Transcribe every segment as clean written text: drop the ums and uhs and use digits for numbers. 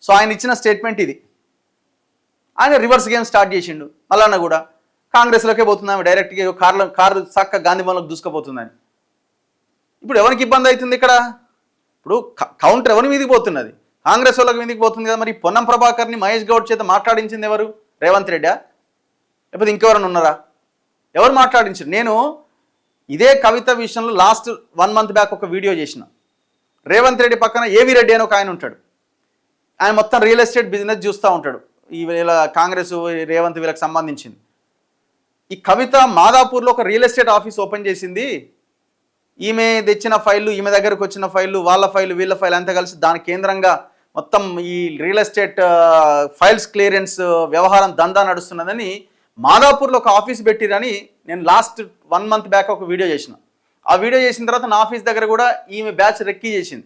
So ఆయన ఇచ్చిన statement ఇది. ఆయన రివర్స్ గేమ్ స్టార్ట్ చేసిండు. మళ్ళన్న కూడా కాంగ్రెస్లోకే పోతుంది ఆమె, డైరెక్ట్గా కారు చక్క గాంధీ భవన్లోకి దూసుకుపోతుందని. ఇప్పుడు ఎవరికి ఇబ్బంది అవుతుంది ఇక్కడ? ఇప్పుడు కౌంటర్ ఎవరి మీదకి పోతున్నది? కాంగ్రెస్ వాళ్ళకి మీదకి పోతుంది కదా. మరి పొన్నం ప్రభాకర్ని మహేష్ గౌడ్ చేత మాట్లాడించింది ఎవరు? రేవంత్ రెడ్డా లేకపోతే ఇంకెవరైనా ఉన్నారా? ఎవరు మాట్లాడించారు? నేను ఇదే కవిత విషయంలో లాస్ట్ 1 month బ్యాక్ ఒక వీడియో చేసిన. రేవంత్ రెడ్డి పక్కన ఏవి రెడ్డి అని ఒక ఆయన ఉంటాడు. ఆయన మొత్తం రియల్ ఎస్టేట్ బిజినెస్ చూస్తూ ఉంటాడు. ఈ వీళ్ళ కాంగ్రెస్ రేవంత్ వీళ్ళకి సంబంధించింది. ఈ కవిత మాదాపూర్లో ఒక రియల్ ఎస్టేట్ ఆఫీస్ ఓపెన్ చేసింది. ఈమె తెచ్చిన ఫైళ్ళు, ఈమె దగ్గరకు వచ్చిన ఫైళ్ళు, వాళ్ళ ఫైళ్ళు, వీళ్ళ ఫైల్ అంతా కలిసి దాని కేంద్రంగా మొత్తం ఈ రియల్ ఎస్టేట్ ఫైల్స్ క్లియరెన్స్ వ్యవహారం దందా నడుస్తున్నదని మాదాపూర్లో ఒక ఆఫీస్ పెట్టిరని నేను లాస్ట్ 1 month బ్యాక్ ఒక వీడియో చేసిన. ఆ వీడియో చేసిన తర్వాత నా ఆఫీస్ దగ్గర కూడా ఈమె బ్యాచ్ రెక్కీ చేసింది.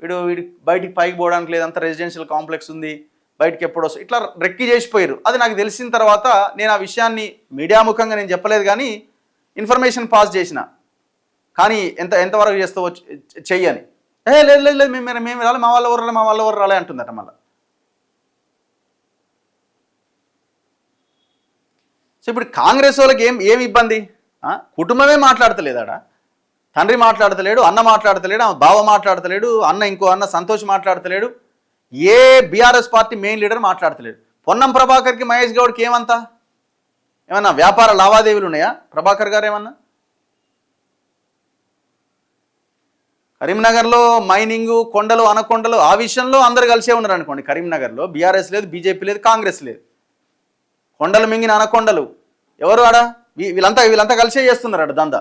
వీడి బయటికి పైకి పోవడానికి లేదంతా రెసిడెన్షియల్ కాంప్లెక్స్ ఉంది, బయటికి ఎప్పుడు వస్తుంది, ఇట్లా రెక్కీ చేసిపోయారు. అది నాకు తెలిసిన తర్వాత నేను ఆ విషయాన్ని మీడియా ముఖంగా నేను చెప్పలేదు, కానీ ఇన్ఫర్మేషన్ పాస్ చేసిన. కానీ ఎంతవరకు చేస్తావో చెయ్యని. లేదు లేదు లేదు మేము రాలే, మా వాళ్ళ ఊరు రాలే అంటుందట. మళ్ళీ సో ఇప్పుడు కాంగ్రెస్ వాళ్ళకి ఏమి ఇబ్బంది? కుటుంబమే మాట్లాడతలేదాడ, తండ్రి మాట్లాడతలేడు, అన్న మాట్లాడతలేడు, బావ మాట్లాడతలేడు, ఇంకో అన్న సంతోష్ మాట్లాడతలేడు, ఏ బీఆర్ఎస్ పార్టీ మెయిన్ లీడర్ మాట్లాడతలేడు. పొన్నం ప్రభాకర్కి మహేష్ గౌడ్కి ఏమన్నా వ్యాపార లావాదేవీలు ఉన్నాయా? ప్రభాకర్ గారు ఏమన్నా కరీంనగర్లో మైనింగు, కొండలు, అనకొండలు, ఆ విషయంలో అందరు కలిసే ఉన్నారు అనుకోండి. కరీంనగర్లో బీఆర్ఎస్ లేదు, బీజేపీ లేదు, కాంగ్రెస్ లేదు. కొండలు మింగిన అనకొండలు ఎవరు ఆడ? వీళ్ళంతా కలిసే చేస్తున్నారు ఆడ దందా.